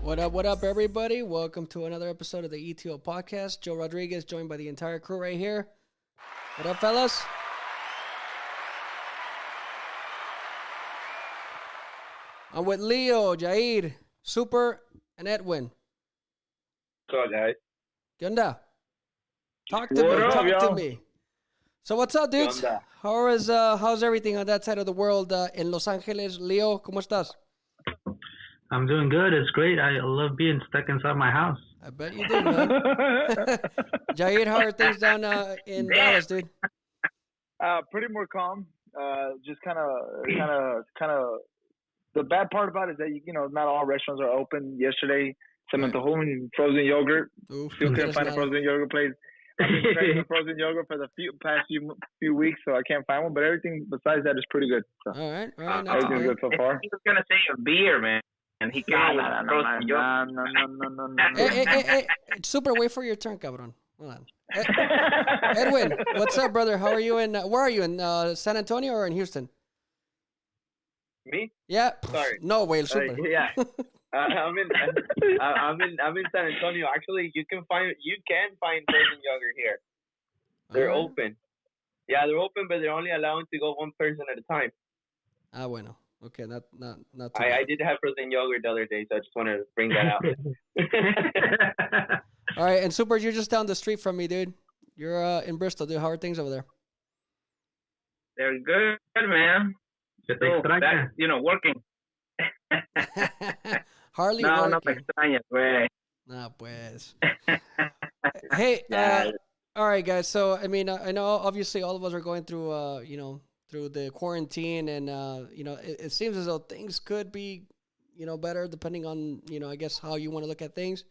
What up, everybody? Welcome to another episode of the ETO Podcast. Joe Rodriguez, joined by the entire crew right here. What up, fellas? I'm with Leo, Jair, Super, and Edwin. What's up, guys? ¿Qué onda? Talk to me. So what's up, dudes? How's everything on that side of the world in Los Angeles? Leo, ¿cómo estás? I'm doing good. It's great. I love being stuck inside my house. I bet you do, man. Jair, how are things down in Dallas, dude? Pretty more calm. Just kind of. The bad part about it is that not all restaurants are open. Yesterday, se me antojó un frozen yogurt. Still couldn't find a frozen yogurt place. I've been craving frozen yogurt for the past few weeks, so I can't find one. But everything besides that is pretty good. So. All right. Everything's good so far. He was gonna say a beer, man. And he got frozen yogurt. No. Hey, Super, wait for your turn, cabrón. Hold on. Edwin, what's up, brother? How are you where are you, in San Antonio or in Houston? Me? Yeah. Sorry. No way, Super. Yeah. I'm in San Antonio. Actually, you can find frozen yogurt here. They're open. Yeah, they're open, but they're only allowing to go one person at a time. Ah, bueno. Okay, not too I did have frozen yogurt the other day, so I just wanted to bring that out. All right, and Super, you're just down the street from me, dude. You're in Bristol, dude. How are things over there? They're good, man. Still back, working. Hardly no working. No me extrañas, güey. Nah, pues. Hey, all right, guys. So, I mean, I know obviously all of us are going through, through the quarantine, and it seems as though things could be, better depending on, I guess how you want to look at things.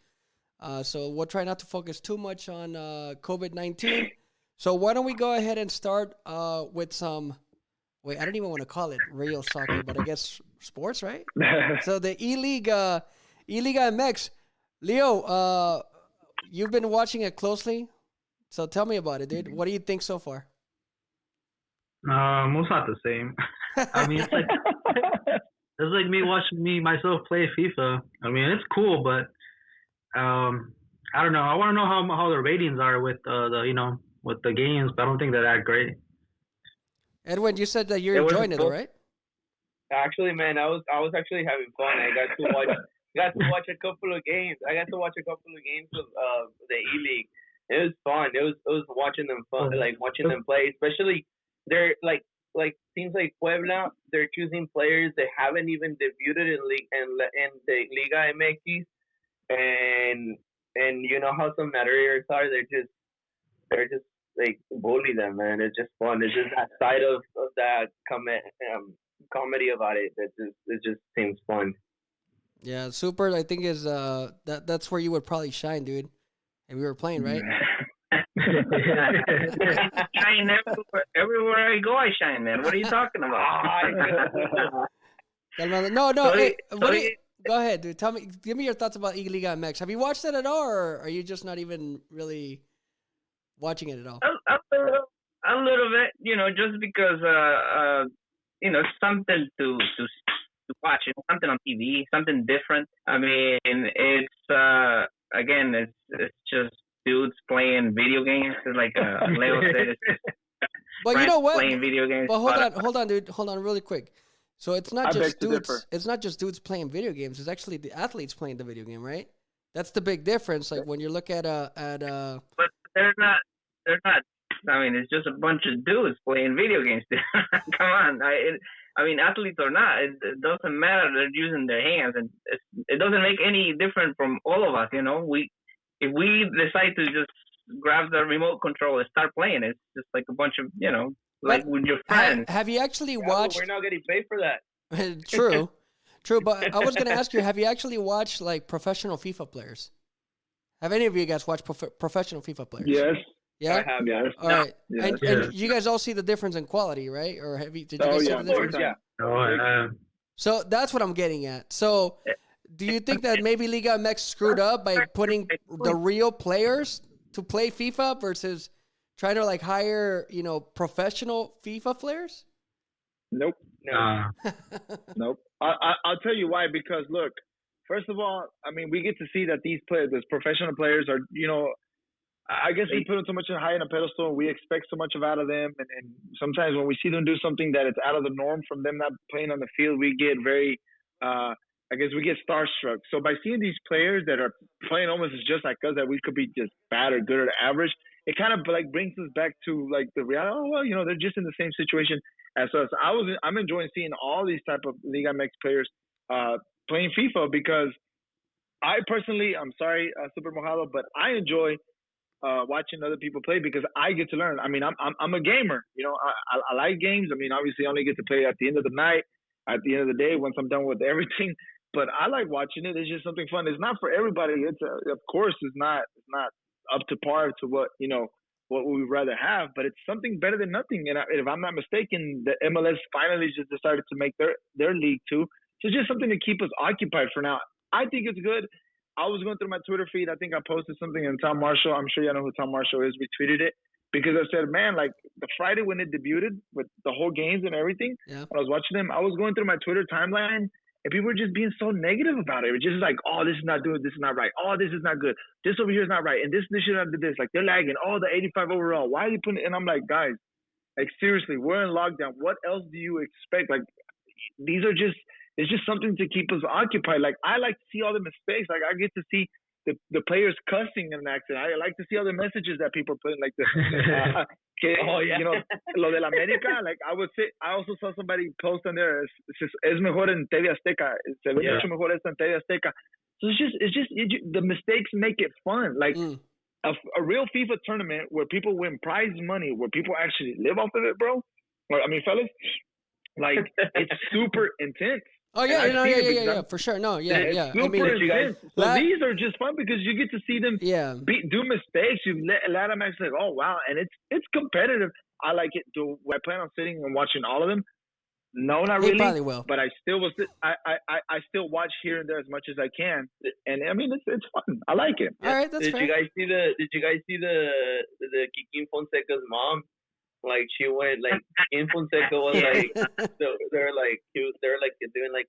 So we'll try not to focus too much on COVID-19. So why don't we go ahead and start with some. Wait, I don't even want to call it real soccer, but I guess sports, right? So the E-Liga MX. Leo, you've been watching it closely, so tell me about it, dude. What do you think so far? Most not the same. I mean, it's like me watching myself play FIFA. I mean, it's cool, but I don't know. I want to know how the ratings are with with the games, but I don't think they're that great. Edwin, you said that you're enjoying it, right? Actually, man, I was actually having fun. I got to watch a couple of games. I got to watch a couple of games of the E-League. It was fun. It was watching them watching them play, especially. They're like teams like Puebla. They're choosing players that haven't even debuted in the Liga MX, and you know how some Madriders are. They're just like bully them, man. It's just fun. It's just that side of that comedy about it it just seems fun. Yeah, Super. I think is that's where you would probably shine, dude. And we were playing, right? Shine everywhere I go, I shine, man. What are you talking about? No. Go ahead, dude. Give me your thoughts about E-Liga MX. Have you watched it at all, or are you just not even really watching it at all? A little bit, just because something to watch, something on TV, something different. I mean, it's again, it's just dudes playing video games. It's like Leo said, it's but you know what? Playing video games. But hold on, dude. Hold on, really quick. So it's not just dudes. It's not just dudes playing video games. It's actually the athletes playing the video game, right? That's the big difference. Like when you look at But they're not. I mean, it's just a bunch of dudes playing video games. Come on. I mean, athletes or not, it doesn't matter. They're using their hands, and it doesn't make any different from all of us. If we decide to just grab the remote control and start playing, it's just like a bunch of, like with your friends. Have you actually watched? We're not getting paid for that. True. But I was going to ask you, have you actually watched like professional FIFA players? Have any of you guys watched professional FIFA players? Yes. Yeah. I have. Yeah. All right. Yes. And you guys all see the difference in quality, right? Or did you guys see the difference? Yeah. So that's what I'm getting at. So do you think that maybe Liga MX screwed up by putting the real players to play FIFA versus trying to like hire, professional FIFA players? Nope. No. Nope. I'll tell you why. Because look, first of all, I mean, we get to see that these players, these professional players, are, I guess we put them so much high in a pedestal. We expect so much out of them, and sometimes when we see them do something that is out of the norm from them not playing on the field, we get very, I guess we get starstruck. So by seeing these players that are playing almost just like us, that we could be just bad or good or average, it kind of like brings us back to like the reality. Oh well, they're just in the same situation as us. I'm enjoying seeing all these type of Liga MX players playing FIFA because I personally, I'm sorry, Super Mojado, but I enjoy watching other people play because I get to learn. I mean, I'm a gamer. I like games. I mean, obviously, I only get to play at the end of the night, at the end of the day, once I'm done with everything. But I like watching it. It's just something fun. It's not for everybody. Of course, it's not up to par to what what we would rather have. But it's something better than nothing. And if I'm not mistaken, the MLS finally just decided to make their league too. So it's just something to keep us occupied for now. I think it's good. I was going through my Twitter feed. I think I posted something, and Tom Marshall, I'm sure you know who Tom Marshall is, retweeted it because I said, man, like the Friday when it debuted with the whole games and everything, when I was watching them, I was going through my Twitter timeline, and people were just being so negative about it. It was just like, oh, this is not doing, this is not right. Oh, this is not good. This over here is not right. And this should not do this. Like they're lagging. Oh, the 85 overall. Why are you putting it? And I'm like, guys, like seriously, we're in lockdown. What else do you expect? Like these are just, it's just something to keep us occupied. Like I like to see all the mistakes. Like I get to see the players cussing in an accident. I like to see all the messages that people put in, like the lo de la América. Like I also saw somebody post on there. Es mejor en TV Azteca. Se ve mucho mejor esta en TV Azteca. So it's just the mistakes make it fun. Like a real FIFA tournament where people win prize money, where people actually live off of it, bro. Or I mean, fellas, like it's super intense. Oh yeah, for sure. No, yeah. I mean, so these are just fun because you get to see them do mistakes. You let them actually like, oh wow, and it's competitive. I like it. Do I plan on sitting and watching all of them? No, not really. Probably will. But I still will. I still watch here and there as much as I can, and I mean it's fun. I like it. All right, that's fair. Did you guys see the Kikín Fonseca's mom? Like she went like in Fonseca was like they're like doing like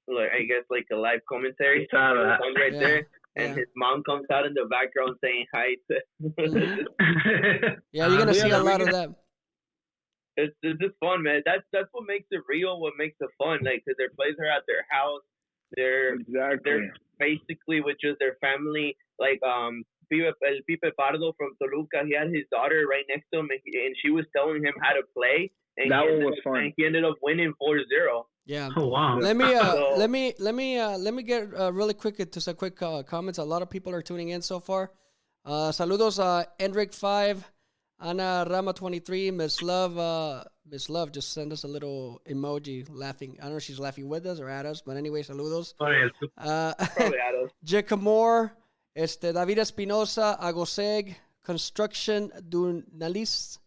I guess like a live commentary right there, and his mom comes out in the background saying hi to. Yeah, you're gonna see a lot of that. It's just fun, man. That's what makes it real. What makes it fun, like, cause their players are at their house. They're basically with just their family. Like Pipe Pardo from Toluca, he had his daughter right next to him, and she was telling him how to play. And that one was fun. And he ended up winning 4-0. Yeah. Oh wow. Let me get really quick to some quick comments. A lot of people are tuning in so far. Saludos, Enric 5, Ana Rama 23, Miss Love. Miss Love just sent us a little emoji laughing. I don't know if she's laughing with us or at us, but anyway, saludos. Probably at us. Jacamore. David Espinosa, Agoseg, Construction Dunalis,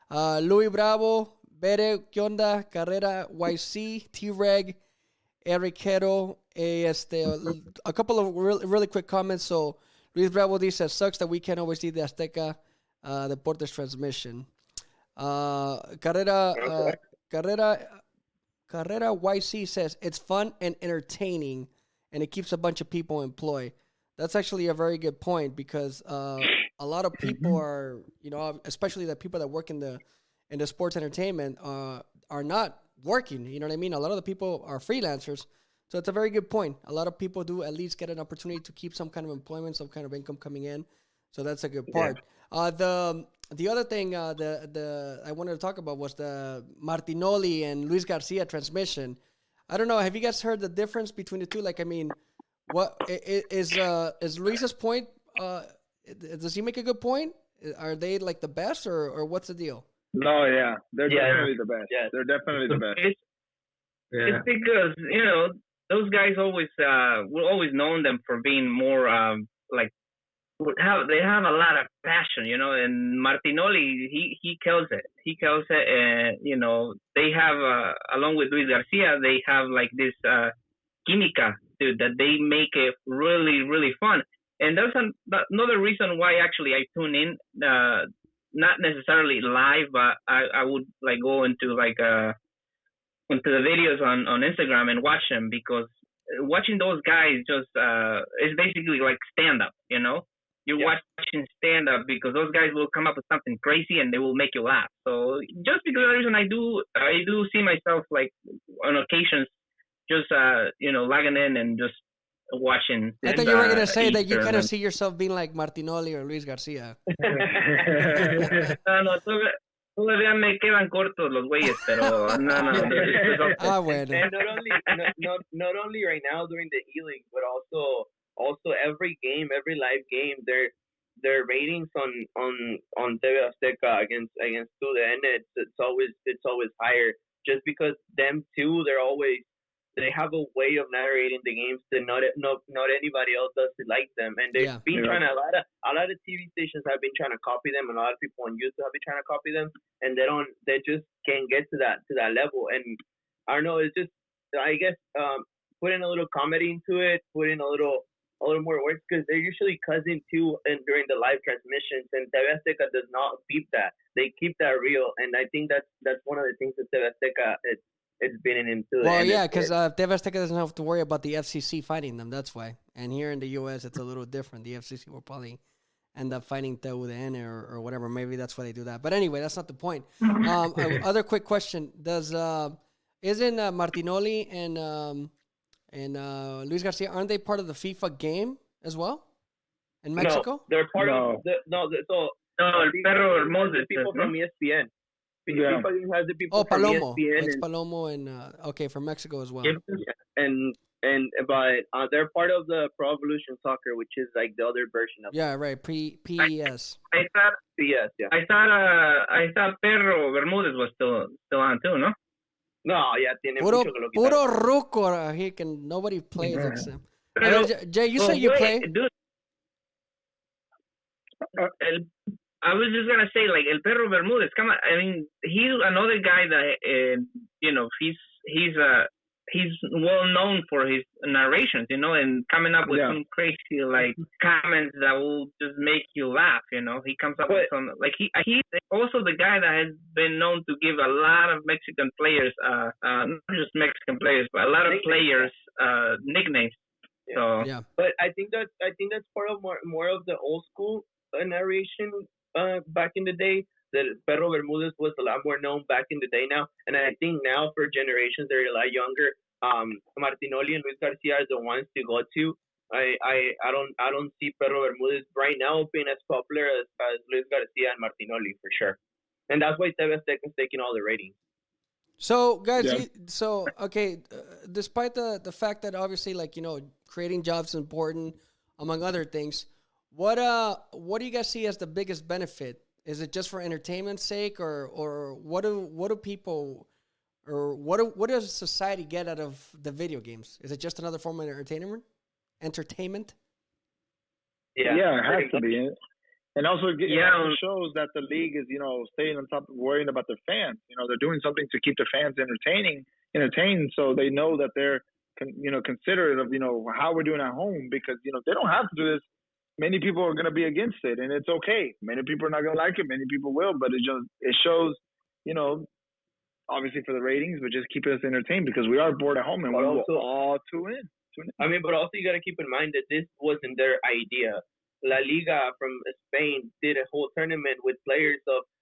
Louis Bravo, Bere, ¿qué onda? Carrera, YC, T-Reg, Eriquero, a couple of really quick comments. So, Luis Bravo dice, sucks that we can't always see the Azteca Deportes transmission. Carrera YC says, it's fun and entertaining, and it keeps a bunch of people employed. That's actually a very good point because a lot of people are, especially the people that work in the sports entertainment are not working. You know what I mean? A lot of the people are freelancers. So it's a very good point. A lot of people do at least get an opportunity to keep some kind of employment, some kind of income coming in. So that's a good part. Yeah. The other thing I wanted to talk about was the Martinoli and Luis Garcia transmission. I don't know. Have you guys heard the difference between the two? Like, I mean, what is Luis's point? Does he make a good point? Are they like the best, or what's the deal? No, yeah, they're definitely the best. Yeah, they're definitely the best. It's because those guys we've always known them for being more they have a lot of passion, And Martinoli, he kills it. He kills it, and they have along with Luis Garcia, they have like this química, dude, that they make it really, really fun. And that's another reason why actually I tune in, not necessarily live, but I would like go into into the videos on Instagram and watch them because watching those guys just is basically like stand up. You're watching stand up because those guys will come up with something crazy and they will make you laugh. So just because of the reason I do see myself like on occasions just logging in and just watching. I thought you were gonna say that you kind of see yourself being like Martinoli or Luis Garcia. No, todavía me quedan cortos los güeyes, pero no. Bueno. And not only right now during the E-League, but also every game, every live game, their ratings on TV Azteca against TUDN, it's always higher, just because them too, they have a way of narrating the games that not anybody else does like them, and they've been trying to, a lot of TV stations have been trying to copy them, and a lot of people on YouTube have been trying to copy them, and they just can't get to that level. And I don't know, it's just, I guess, putting a little comedy into it, putting a little more words, because they're usually cousin too, and during the live transmissions, and TV Azteca does not beat that. They keep that real, and I think that's one of the things that TV Azteca it's been into. Well, yeah, because TV Azteca doesn't have to worry about the FCC fighting them. That's why. And here in the U.S., it's a little different. The FCC will probably end up fighting TUDN or whatever. Maybe that's why they do that. But anyway, that's not the point. Other quick question: isn't Martinoli and Luis Garcia, aren't they part of the FIFA game as well in Mexico? No, they're part of El Perro Bermúdez, people from ESPN. Yeah. FIFA has the people from Palomo. ESPN. It's Palomo and from Mexico as well. But they're part of the Pro Evolution Soccer, which is like the other version of right, PES. I thought PES, yeah. I thought Perro Bermúdez was still on too, no? No, yeah, tiene Puro ruco. He can nobody plays except. Jay, you say you play? Dude, I was just gonna say, like, El Perro Bermúdez. Come on, I mean, he's another guy that he's well known for his narrations, and coming up with some crazy like comments that will just make you laugh. He comes up with some, like, he's also the guy that has been known to give a lot of Mexican players, not just Mexican players, but a lot of players nicknames. So yeah, but I think that's part of more of the old school narration. Back in the day, that Perro Bermúdez was a lot more known back in the day now, and I think now for generations that are a lot younger, Martinoli and Luis Garcia are the ones to go to. I don't see Perro Bermúdez right now being as popular as Luis Garcia and Martinoli for sure, and that's why TV Azteca is taking all the ratings. So guys, despite the fact that obviously, like, creating jobs is important among other things. What do you guys see as the biggest benefit? Is it just for entertainment's sake, or what do people, or what does society get out of the video games? Is it just another form of entertainment? Yeah, it has to be. And also, it shows that the league is, staying on top of worrying about their fans. They're doing something to keep the fans entertained, so they know that they're, considerate of, how we're doing at home, because, they don't have to do this. Many people are going to be against it, and it's okay. Many people are not going to like it. Many people will, but it shows, obviously for the ratings, but just keeping us entertained, because we are bored at home and we will all tune in. I mean, but also you got to keep in mind that this wasn't their idea. La Liga from Spain did a whole tournament with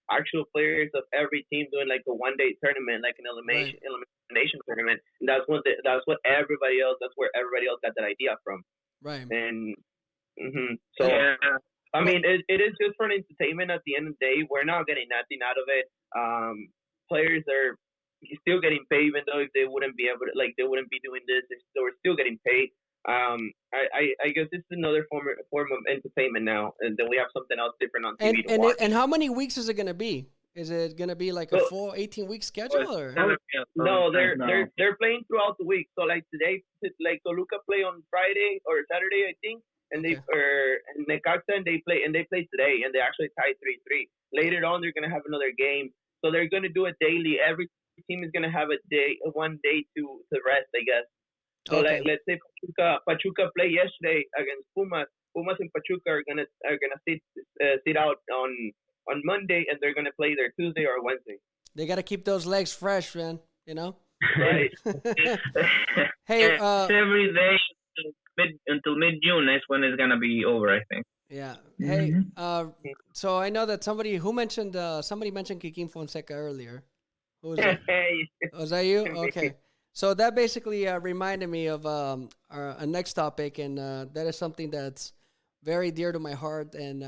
actual players of every team doing like a one-day tournament, like an elimination tournament. And that's where everybody else got that idea from. Right. And so, I mean, it is just for an entertainment. At the end of the day, we're not getting nothing out of it. Players are still getting paid, even though if they wouldn't be able to, like, they wouldn't be doing this. They're still getting paid. I guess it's another form of entertainment now, and then we have something else different on TV to watch. And how many weeks is it going to be? Is it going to be like a full 18-week schedule? Or? No, they're playing throughout the week. So like today, like Toluca play on Friday or Saturday, I think. And and Necaxa and they play today, and they actually tied 3-3. Later on, they're gonna have another game, so they're gonna do it daily. Every team is gonna have one day to rest, I guess. So like, let's say Pachuca play yesterday against Pumas. Pumas and Pachuca are gonna sit out on Monday, and they're gonna play their Tuesday or Wednesday. They gotta keep those legs fresh, man. Right. Hey, It's every day until mid-June. That's when it's gonna be over, I think. yeah. Hey, so I know that somebody mentioned Kikín Fonseca earlier. Who was that? Was that you? Okay. So that basically reminded me of our next topic, and that is something that's very dear to my heart, and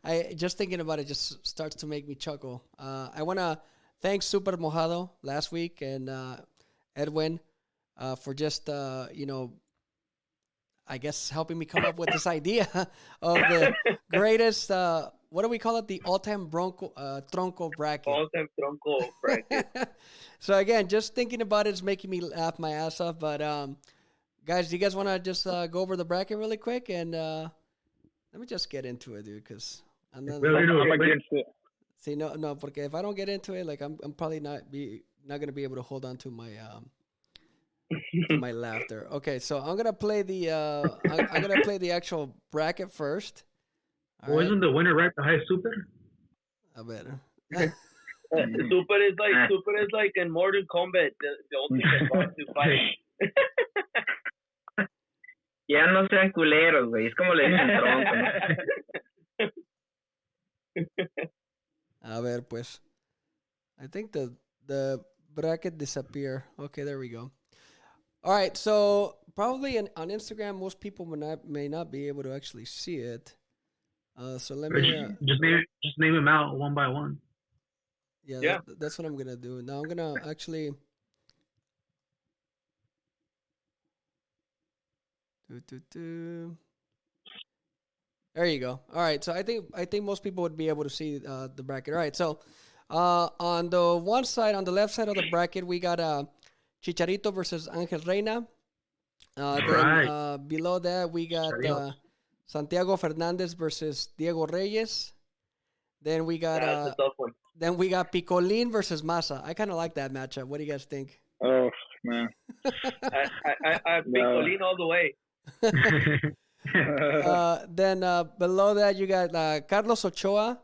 I just thinking about it just starts to make me chuckle. I want to thank Super Mojado last week and Edwin for just I guess helping me come up with this idea of the greatest. What do we call it? The all-time tronco bracket. All-time tronco bracket. So again, just thinking about it is making me laugh my ass off. But guys, do you guys want to just go over the bracket really quick and let me just get into it, dude? Because I'm against it. See, no, porque if I don't get into it, like I'm probably not gonna be able to hold on to my to my laughter. Okay, so I'm gonna play the I'm gonna play the actual bracket first. Well, isn't the winner right behind Super? I better. Super is like in Mortal Kombat, the ultimate boss to fight. Ya no sean culeros, güey. Es como le dicen tronco. A ver, pues. I think the bracket disappear. Okay, there we go. All right, so probably on Instagram, most people may not be able to actually see it. So let me just name them out one by one. Yeah. That's what I'm gonna do. Now I'm gonna actually There you go. All right, so I think most people would be able to see the bracket. All right, so on the one side, on the left side of the bracket, we got Chicharito versus Angel Reina. Then below that, we got Santiago Fernandez versus Diego Reyes. Then we got that's a tough one. Then we got Picolín versus Massa. I kind of like that matchup. What do you guys think? Oh man, I Picolín all the way. Then below that, you got Carlos Ochoa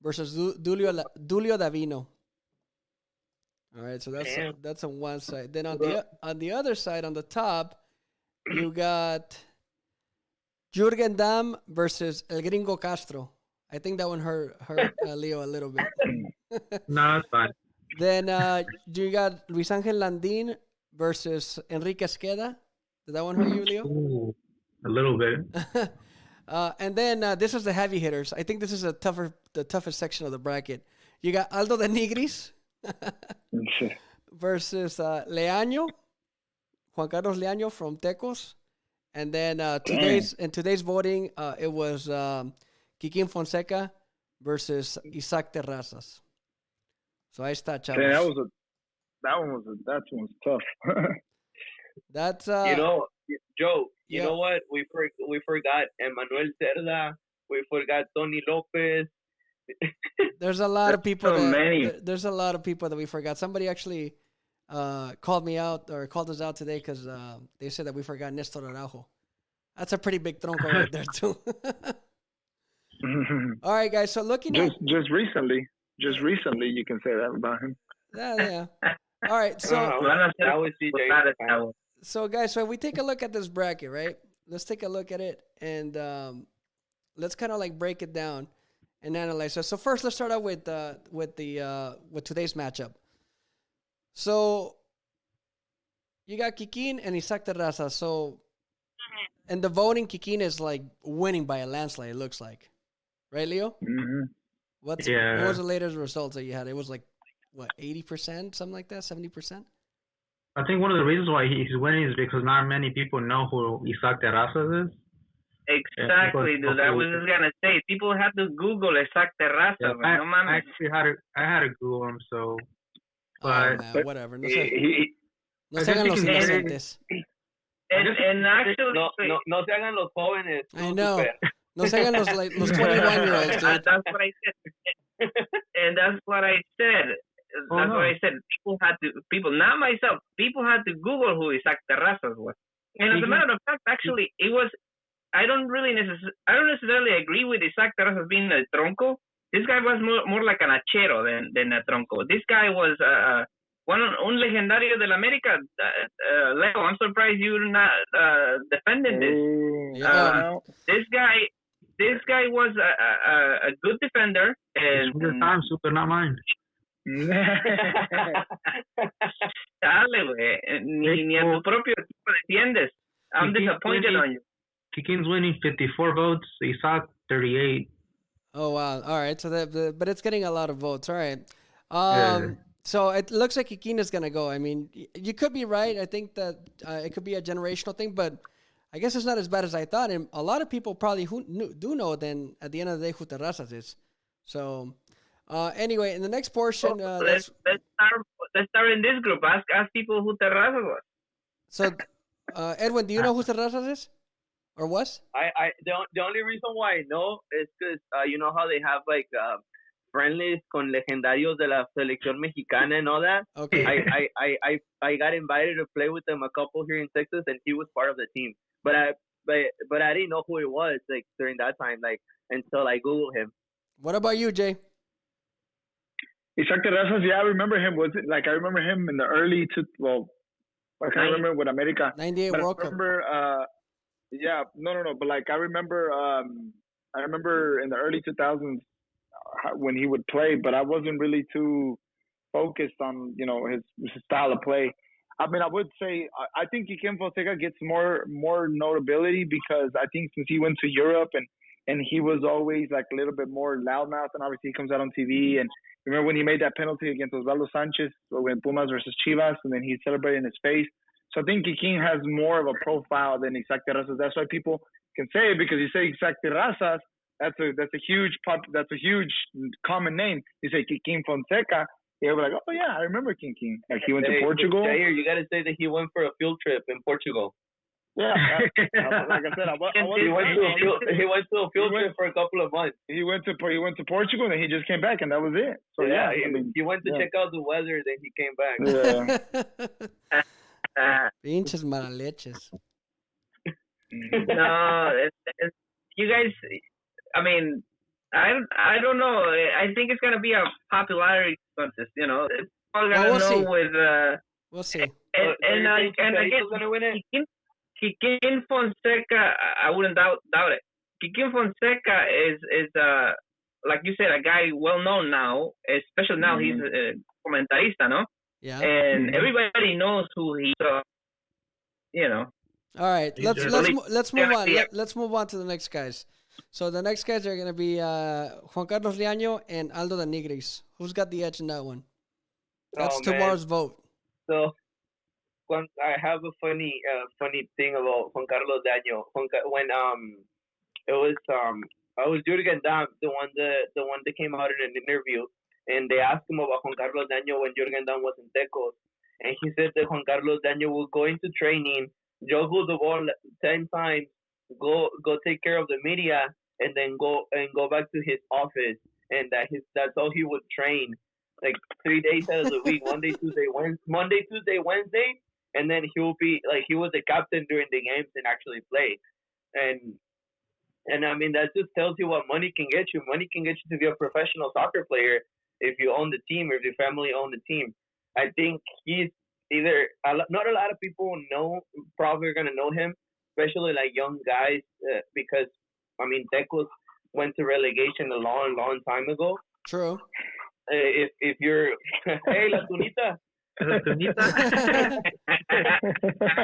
versus Dulio Davino. All right, so that's on one side. Then on the other side, on the top, you got Jürgen Damm versus El Gringo Castro. I think that one hurt Leo a little bit. No, it's fine. Then you got Luis Ángel Landín versus Enrique Esqueda. Did that one hurt you, Leo? Ooh, a little bit. And then this is the heavy hitters. I think this is the toughest section of the bracket. You got Aldo de Nigris versus Leaño, Juan Carlos Leaño from Tecos. And then today's voting, it was Kikín Fonseca versus Isaac Terrazas. So ahí está, chavos. Yeah, that one was tough. That's Joe. You know what? We forgot Emmanuel Cerda. We forgot Tony Lopez. There's a lot of people. There's a lot of people that we forgot. Somebody actually called me out or called us out today because they said that we forgot Nestor Araujo. That's a pretty big tronco right there too. All right, guys. So looking just recently, you can say that about him. Yeah. All right. So So guys, so if we take a look at this bracket, right? Let's take a look at it and let's kind of like break it down and analyze it. So first, let's start out with today's matchup. So you got Kikín and Isaac Terrazas. So in the voting, Kikín is like winning by a landslide. It looks like, right, Leo? Mm-hmm. What was the latest results that you had? It was like what, 80%, something like that, 70%. I think one of the reasons why he's winning is because not many people know who Isaac Terrazas is. Exactly, dude. I was just gonna say, people have to Google Isaac Terrazas. Yeah, I actually had to Google him, so. But whatever. No se hagan los inocentes. And actually, no se hagan los jóvenes. I know. No se hagan los 21-year-olds, dude. That's what I said. And that's what I said. That's what I said. People, not myself, people had to Google who Isaac Terrazas was. And as a matter of fact, actually, it was. I don't necessarily agree with Isaac Terrazas being a tronco. This guy was more like an achero than a tronco. This guy was un legendario del América. Leo, I'm surprised you're not defending this. This guy was a good defender. It's your time, super, not mine. Dale, güey. Ni a tu propio equipo defiendes. I'm disappointed on you. Kikín's winning 54 votes. Isaac 38. Oh wow! All right, so but it's getting a lot of votes. All right. Yeah. So it looks like Kikín is gonna go. I mean, you could be right. I think that it could be a generational thing, but I guess it's not as bad as I thought. And a lot of people probably do know. Then at the end of the day, who Terrazas is. So anyway, in the next portion, let's start in this group. Ask people who Terrazas was. So Edwin, do you know who Terrazas is? Or was? The only reason why I know is because you know how they have like friendlies con legendarios de la selección mexicana and all that. Okay. I got invited to play with them a couple here in Texas, and he was part of the team. But I didn't know who he was like during that time, like until I Googled him. What about you, Jay? Isaac Terrazas, yeah, I remember him. I remember him in the early I can't remember with America. 98 World Cup. I remember. Yeah, no, but like I remember in the early 2000s when he would play, but I wasn't really too focused on his style of play. I mean, I would say I think Kikín Fonseca gets more notability because I think since he went to Europe and he was always like a little bit more loudmouth, and obviously he comes out on TV. And remember when he made that penalty against Osvaldo Sanchez when Pumas versus Chivas, and then he celebrated in his face. So I think Kikín has more of a profile than Isaac Terrazas. That's why people can say it, because you say Isaac Terrazas, that's a huge common name. You say Kikín Fonseca, you're like, oh yeah, I remember Kikín. Like he went to Portugal. Jair, you got to say that he went for a field trip in Portugal. Yeah, like I said, he went to a field trip for a couple of months. He went to Portugal, and then he just came back, and that was it. So yeah, he went to check out the weather, then he came back. Yeah. Pinches malaleches. No, you guys. I mean, I don't know. I think it's gonna be a popularity contest. It's all gonna know with. We'll see. And again, gonna win it. Kikín Fonseca, I wouldn't doubt it. Kikín Fonseca is like you said, a guy well known now, especially now he's a comentarista, no? Yeah. And everybody knows who he is. All right, let's move on. Let's move on to the next guys. So the next guys are going to be Juan Carlos Leaño and Aldo de Nigris. Who's got the edge in that one? That's tomorrow's vote. So I have a funny thing about Juan Carlos Leaño. When it was I was due to get down, the one that came out in an interview, and they asked him about Juan Carlos Leaño when Jürgen Damm was in Tecos, and he said that Juan Carlos Leaño will go into training, juggle the ball 10 times, go take care of the media, and then go back to his office, and that's how he would train, like 3 days out of the week, Monday, Tuesday, Wednesday, and then he was the captain during the games and actually played, and I mean that just tells you what money can get you. Money can get you to be a professional soccer player if you own the team or if your family own the team. I think he's either not a lot of people probably are gonna know him, especially like young guys, because I mean Tecos went to relegation a long time ago. True. If you're hey la tunita.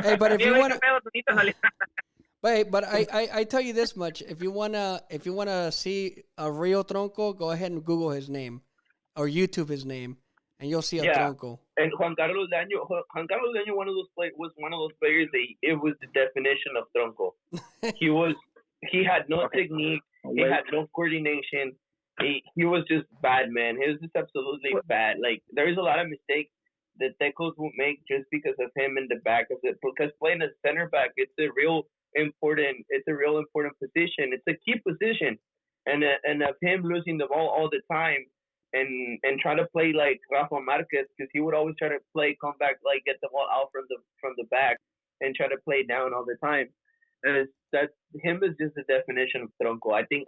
Hey, but if you want to, but I tell you this much: if you wanna see a real tronco, go ahead and Google his name or YouTube his name, and you'll see a tronco. And Juan Carlos Leaño, was one of those players that it was the definition of tronco. He had no technique, he had no coordination. He was just bad, man. He was just absolutely bad. Like there's a lot of mistakes that Tecos won't make just because of him in the back of it. Because playing as center back, it's a real important position. It's a key position, and of him losing the ball all the time, and try to play like Rafa Marquez, because he would always try to come back, like get the ball out from the back and try to play down all the time. And that's him is just the definition of tronco. I think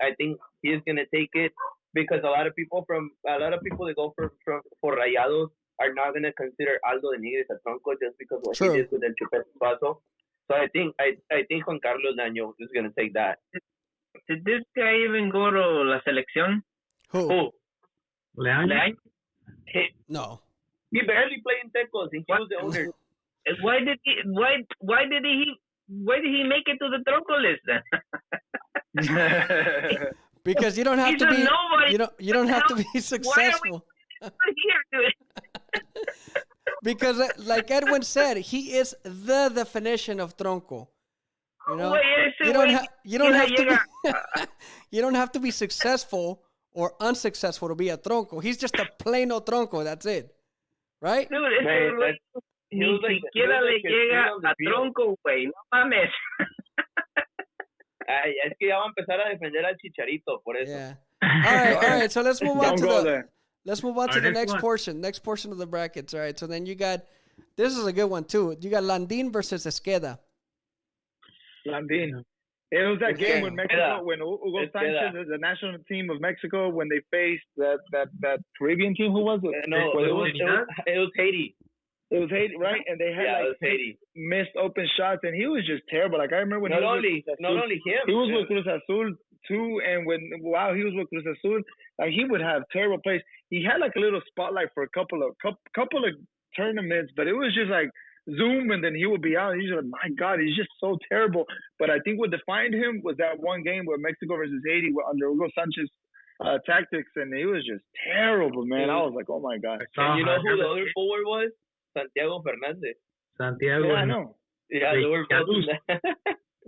he's gonna take it, because a lot of people that go for Rayados are not gonna consider Aldo Benitez a tronco just because what True. he did with El Chupete Paso. So I think Juan Carlos Daño is gonna take that. Did this guy even go to la selección? Who? Leaño? No. He barely played in Tecos, and he was the owner. Why did he make it to the tronco list then? Because you don't have He's to a be nobody. you don't have to be successful. Here, dude. Because like Edwin said, he is the definition of tronco. You know, you don't have to be, you don't have to be successful or unsuccessful to be a tronco. He's just a plain old tronco. That's it, right? Dude, ni siquiera le llega a tronco, güey. No mames. Es que ya va a empezar a defender al Chicharito, por eso. Yeah. All right. So let's move on to the next one. portion. Next portion of the brackets. All right. So then you got, this is a good one too. You got Landín versus Esqueda. Landín. It was that game when Mexico, when Hugo Sanchez, the national team of Mexico, when they faced that Caribbean team. Who was it? No, it was Haiti. It was Haiti, right? And they had it was Haiti. missed open shots, and he was just terrible. Like I remember when not only him, he was with Cruz Azul too, and he was with Cruz Azul, like he would have terrible plays. He had like a little spotlight for a couple of tournaments, but it was just like zoom, and then he would be out. He's like, my God, he's just so terrible. But I think what defined him was that one game where Mexico versus Haiti under Hugo Sanchez tactics, and he was just terrible, man. I was like, oh my God. And you know who the other forward was? Santiago Fernandez. Santiago. Yeah, I know. Yeah, they were both.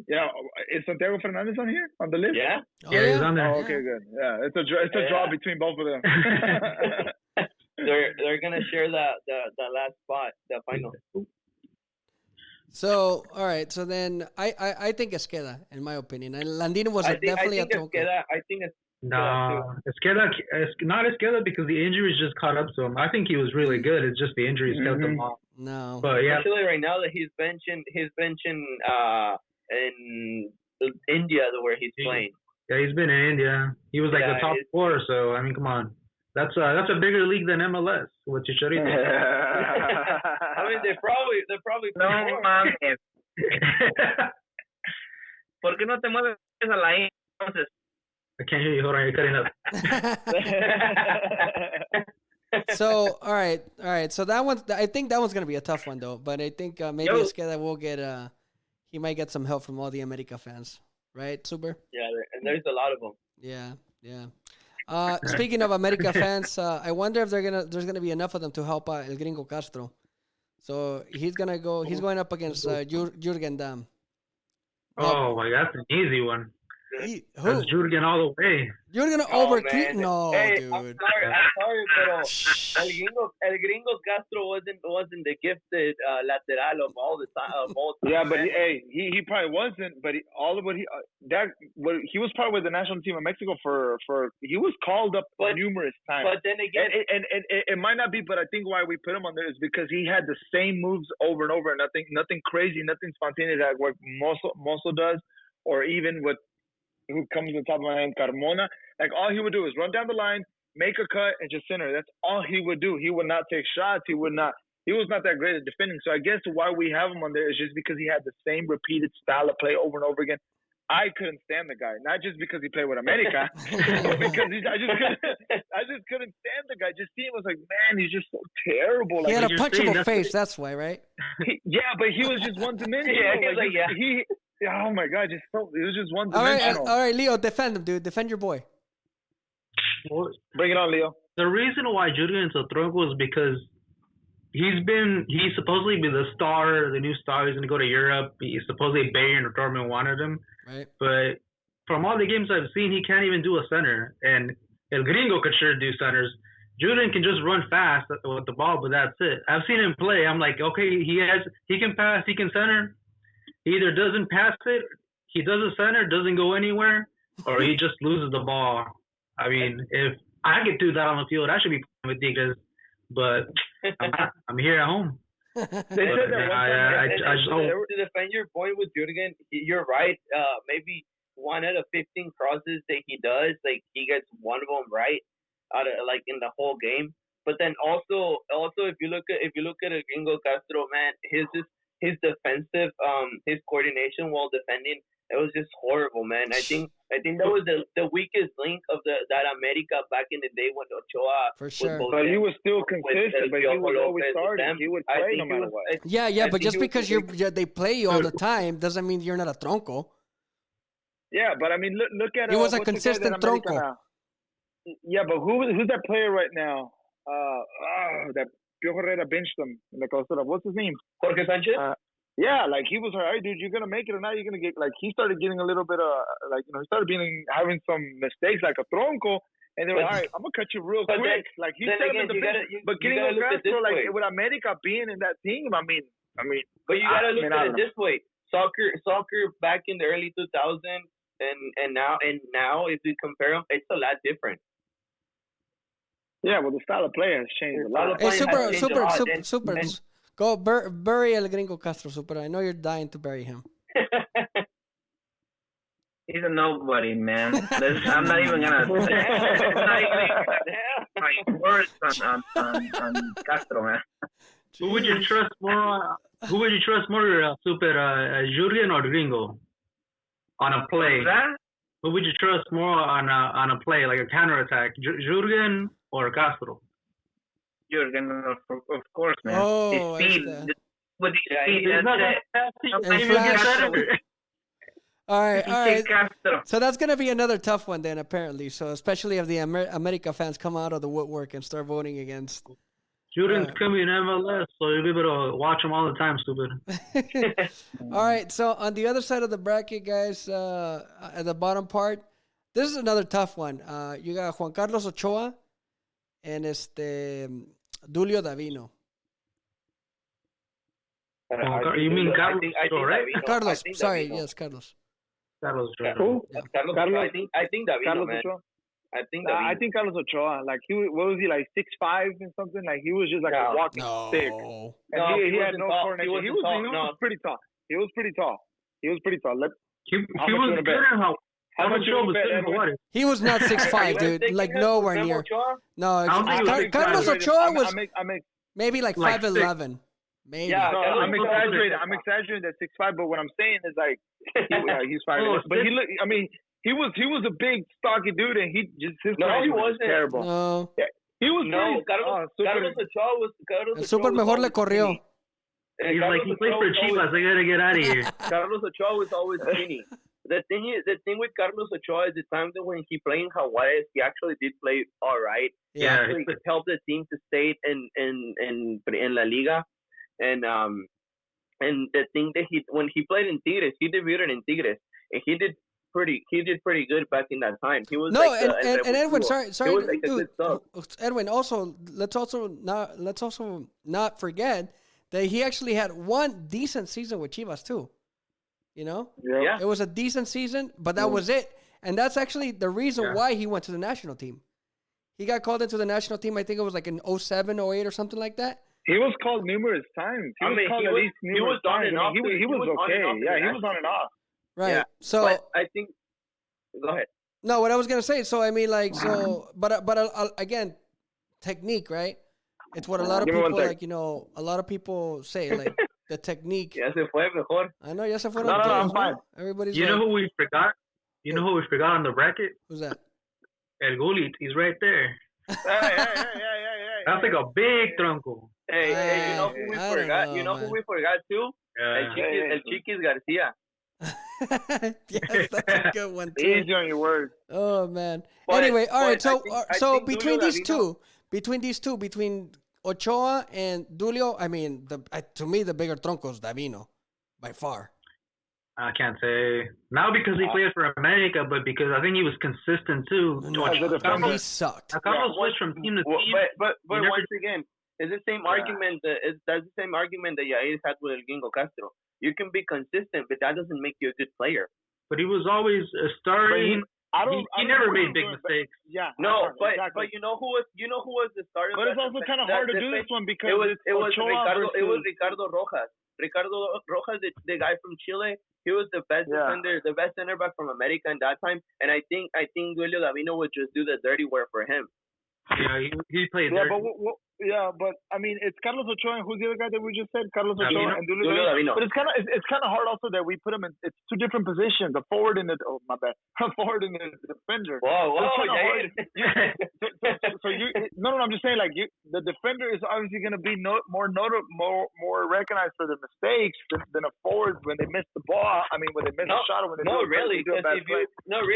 Yeah, is Santiago Fernandez on here on the list? Yeah. Yeah, he's on there. Oh, okay, good. Yeah, it's a draw between both of them. They're gonna share the last spot, the final. So all right. So then I think Esqueda, in my opinion, and Landín was definitely a tronco. I think it's No, not Esqueda because the injuries just caught up to him. I think he was really good. It's just the injuries kept him off. No. But yeah, especially right now that he's benching in India where he's playing. Yeah, he's been in India. He was like the top four. So I mean, come on, that's a bigger league than MLS with Chicharito. I mean, they're probably No mames. ¿Por qué no te mueves a la I entonces? I can't hear you. Hold on, you're cutting up. So all right. So that one, I think that one's gonna be a tough one though. But I think maybe Esqueda will get he might get some help from all the America fans, right? Super. Yeah, and there's a lot of them. Yeah. Speaking of America fans, I wonder if there's gonna be enough of them to help out El Gringo Castro. So he's going up against Jürgen Damm. Oh my God, that's an easy one. Who? That's Jurgen all the way. You're gonna overkeep? No, hey, dude. I'm sorry, pero El Gringo Castro wasn't the gifted lateral of all the time. Yeah, but he probably wasn't. But he was part with the national team of Mexico for he was called up numerous times. But then again, and it might not be. But I think why we put him on there is because he had the same moves over and over. Nothing crazy, nothing spontaneous like what Mozo does, or even what. Who comes to the top of my head, Carmona. Like, all he would do is run down the line, make a cut, and just center. That's all he would do. He would not take shots. He was not that great at defending. So I guess why we have him on there is just because he had the same repeated style of play over and over again. I couldn't stand the guy, not just because he played with America, but because I just couldn't stand the guy. Just seeing him, I was like, man, he's just so terrible. He like, had a punchable face. That's why, right? But he was just one-dimensional. Oh my God! It was just one dimensional. All right, Leo, defend him, dude. Defend your boy. Bring it on, Leo. The reason why Jurgen's a tronco is because he's supposedly been the new star. He's gonna go to Europe. He's supposedly Bayern or Dortmund wanted him. Right. But from all the games I've seen, he can't even do a center. And El Gringo could sure do centers. Jurgen can just run fast with the ball, but that's it. I've seen him play. I'm like, okay, he can pass, he can center. He either doesn't pass it, he doesn't center, doesn't go anywhere, or he just loses the ball. I mean, if I could do that on the field, I should be playing with Tigres, but I'm here at home. They said that to defend your point with Jurgen, you're right. Maybe 1 out of 15 crosses that he does, like he gets one of them right out of like in the whole game. But then also if you look at El Gringo Castro, man, his defensive his coordination while defending, it was just horrible, man. I think that was the weakest link of that America back in the day when Ochoa For sure. was both But he them, was still with consistent. But he Piojo was always Lopez with starting. them. He would I play think no he matter was- what. Yeah, I but think just he was because they play you all the time doesn't mean you're not a tronco. Yeah, but I mean, look at He was a what's the guy consistent that America tronco. now? Yeah, but who's that player right now? That Piojo Herrera benched him in the Costa. What's his name? Jorge Sanchez. Yeah, like he was all right, dude. You're gonna make it or not? You're gonna get like he started getting a little bit of like he started having some mistakes like a tronco, and they were all right. I'm gonna cut you real But quick. Like he then said again, him in the bench, but getting gotta a look at it Castro this like way. with America being in that team, I mean, But you gotta look I at it don't this way: soccer back in the early 2000s and now if you compare them, it's a lot different. Yeah, well, the style of play has changed a lot. Hey, Has changed a lot, super. Go bury El Gringo Castro, super. I know you're dying to bury him. He's a nobody, man. I'm not even gonna. I'm not even my words on Castro, man. Who would you trust more? Super, Jurgen or Gringo on a play? That? Who would you trust more on a play, like a counterattack? Jurgen or Castro? Jurgen, of course, man. Oh, His speed. With the speed, He's not that's that fast. And He gets flash. better. All right. Castro. So that's gonna be another tough one then, apparently. So especially if the America fans come out of the woodwork and start voting against. Jurgen's coming in MLS, so you'll be able to watch him all the time, stupid. All right. So on the other side of the bracket, guys, at the bottom part, this is another tough one. You got Juan Carlos Ochoa and Dulio Davino. You mean Carlos, right? Carlos, sorry, yes, Carlos. Carlos. Who? Yeah. Carlos. I think Davino, Carlos man. Ochoa. I think I Davino. think Carlos Ochoa. Like what was he like 6'5" and something? Like he was just like a walking stick. No. And No, he he had wasn't no tall. coordination. He He was wasn't tall, no. pretty tall. He was pretty tall. He How was much you wanna good bet? at how much much you was wanna bet, good for Edwin? what? He was not 6'5", dude. Like nowhere near. No, I don't think he was Carlos 6'5". Ochoa was I make maybe like like 5'11". Maybe. Yeah, no, Carlos I'm Ochoa was exaggerating. I'm exaggerating that 6'5", but what I'm saying is like he's 5'11". Oh, But he look. I mean, he was a big stocky dude, and his No, he was wasn't. terrible. No. He was No, pretty, Carlos Ochoa was. El super mejor le corrió. He's like, he played for Chivas. I gotta get out of here. Carlos Ochoa was always skinny. The thing with Carlos Ochoa is the time that when he played in Hawaii, he actually did play all right. He Yeah. actually helped the team to stay in La Liga, and the thing that when he played in Tigres, he debuted in Tigres, and he did pretty good back in that time. He was No, like and Edwin, sorry, He was like a dude, good sub. Edwin. Also, let's also not forget that he actually had one decent season with Chivas too. You know, Yeah. it was a decent season, but that was it. And that's actually the reason why he went to the national team. He got called into the national team. I think it was like in 07, 08 or something like that. He was called numerous times. He was called at least numerous on times. and off. He was on and off okay. in Yeah, the he was on and off. Right. Yeah. So But I think. Go ahead. no, what I was gonna say. So I mean, like, but again, technique, right? It's what a lot of Give me one people sec. like. A lot of people say like the technique. Ya se fue mejor. I know, ya se fueron No, todos, I'm fine. Everybody's You like, know who we forgot? You know who we forgot on the bracket? who's that? El Gullit. He's right there. Hey. That's like a big tronco. Hey, you know who we I don't forgot? know, You know man. who we forgot too? El Chiquis Garcia. Yes, that's a good one too. Easy on your words. Oh man. But- Anyway, all right. but So I think between Dulio these two, between Ochoa and Dulio, I mean, to me the bigger tronco is Davino, by far. I can't say. Not because he played for America, but because I think he was consistent too. No, As a defender. he sucked. Carlos switched from team to team. But He never- once again, it's the same argument. That's the same argument that Yair had with El Gringo Castro. You can be consistent, but that doesn't make you a good player. But he was always starting. He never made big mistakes. Yeah. No, but exactly. but you know who was the starter? But it's also kind of hard to do this one because it was Ochoa Ricardo Rojas. Ricardo Rojas, the guy from Chile, he was the best defender, the best center back from America in that time. And I think Julio Davino would just do the dirty work for him. Yeah, he played Yeah, there. but I mean, it's Carlos Ochoa and who's the other guy that we just said? Carlos Ochoa Davino. and Julio Davino. But it's kind of hard also that we put them in. It's two different positions: the forward and the my bad, forward and the defender. Whoa, So you no, I'm just saying the defender is obviously going to be more recognized for the mistakes than a forward when they miss the ball. I mean, when they miss a shot or when they do a bad play.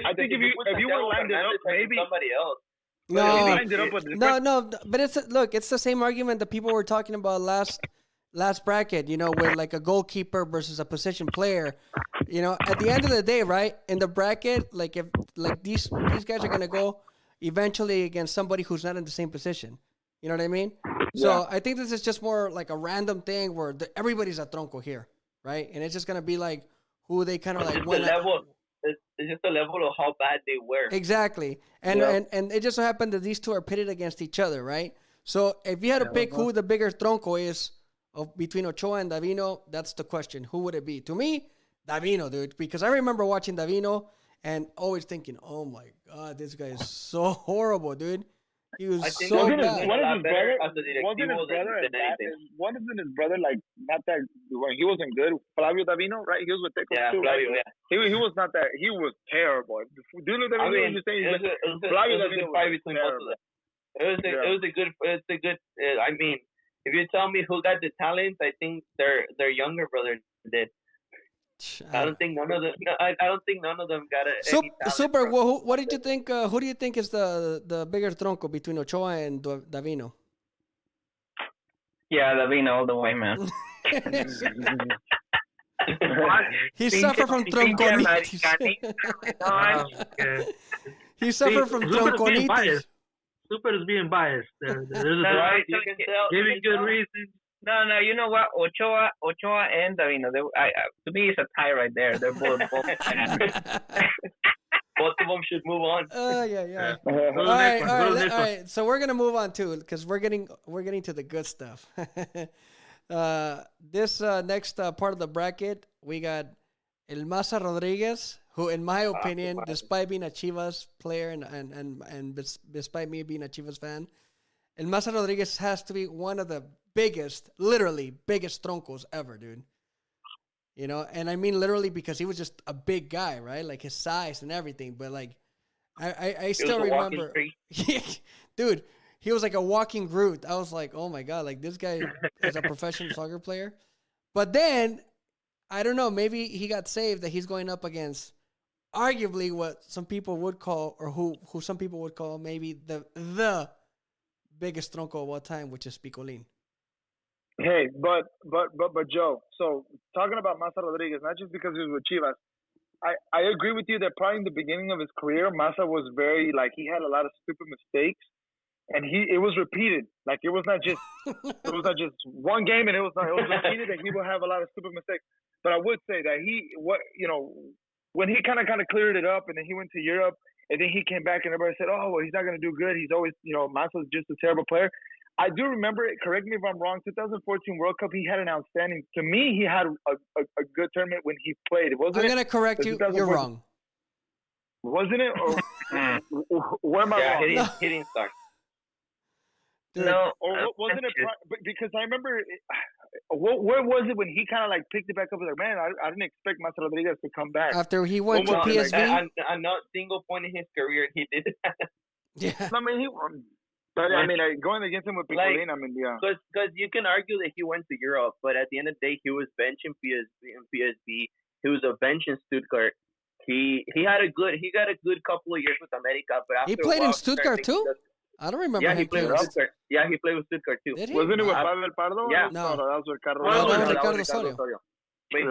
I think if you would have lined it up, maybe somebody else. No, but it's the same argument that people were talking about last bracket, with like a goalkeeper versus a position player. At the end of the day, right, in the bracket, if these guys are going to go eventually against somebody who's not in the same position. You know what I mean? Yeah. So I think this is just more like a random thing where everybody's a tronco here, right? And it's just going to be like who they kind of like win. It's just the level of how bad they were. Exactly. And it just so happened that these two are pitted against each other, right? So if you had to pick who the bigger tronco is between Ochoa and Davino, that's the question. Who would it be? To me, Davino, dude. Because I remember watching Davino and always thinking, oh my God, this guy is so horrible, dude. He was so bad. Wasn't his brother like not that when he wasn't good? Flavio Davino, right? He was with Tecos too. Flavio, right? Yeah. He was not that. He was terrible. Julio Davino, you saying Flavio Davino was terrible. It's a good. I mean, if you tell me who got the talent, I think their younger brother did. I don't think none of them. I don't think none of them got it. Super. Well, what did you think? Who do you think is the bigger tronco between Ochoa and Davino? Yeah, Davino all the way, man. He suffered from tronconitis. He suffered from tronconitis. Super is being biased. There's right. You can tell. Giving good reasons. No, you know what? Ochoa and Davino. To me, it's a tie right there. They're both bad. Both of them should move on. Yeah. All right. So we're gonna move on too, because we're getting to the good stuff. This next part of the bracket, we got El Maza Rodriguez, who, in my opinion, despite being a Chivas player and despite me being a Chivas fan, El Maza Rodriguez has to be one of the literally biggest troncos ever, dude. And I mean literally because he was just a big guy, right? Like his size and everything. But like, I still remember, dude, he was like a walking Groot. I was like, oh my God, like this guy is a professional soccer player. But then, I don't know, maybe he got saved that he's going up against arguably what some people would call, or who some people would call maybe the biggest tronco of all time, which is Picolín. Hey, but Joe, so talking about Maza Rodriguez, not just because he was with Chivas, I agree with you that probably in the beginning of his career, Maza was very, like, he had a lot of stupid mistakes, and it was repeated. Like, it was not just one game, and it was repeated that he will have a lot of stupid mistakes. But I would say that when he kind of cleared it up, and then he went to Europe, and then he came back, and everybody said, oh, well, he's not going to do good. He's always, Maza's just a terrible player. I do remember it. Correct me if I'm wrong. 2014 World Cup, he had an outstanding. To me, he had a good tournament when he played. I'm going to correct you. You're wrong. Wasn't it? Or where am I wrong? He didn't start. No. Or wasn't it? Because I remember. Where was it when he kind of like picked it back up? Like, man, I didn't expect Maza Rodriguez to come back after he went to PSV. At not single point in his career he did that. Yeah. I mean, going against him with Picolín, yeah. Because you can argue that he went to Europe, but at the end of the day, he was bench in PSV. He was a bench in Stuttgart. He got a good couple of years with America, but after he played in Stuttgart too. I don't remember. Yeah, he played with Stuttgart. Yeah, he played with Stuttgart too. Wasn't it with Pavel Pardo? Yeah. No, that was Ricardo. That was Ricardo Osorio. But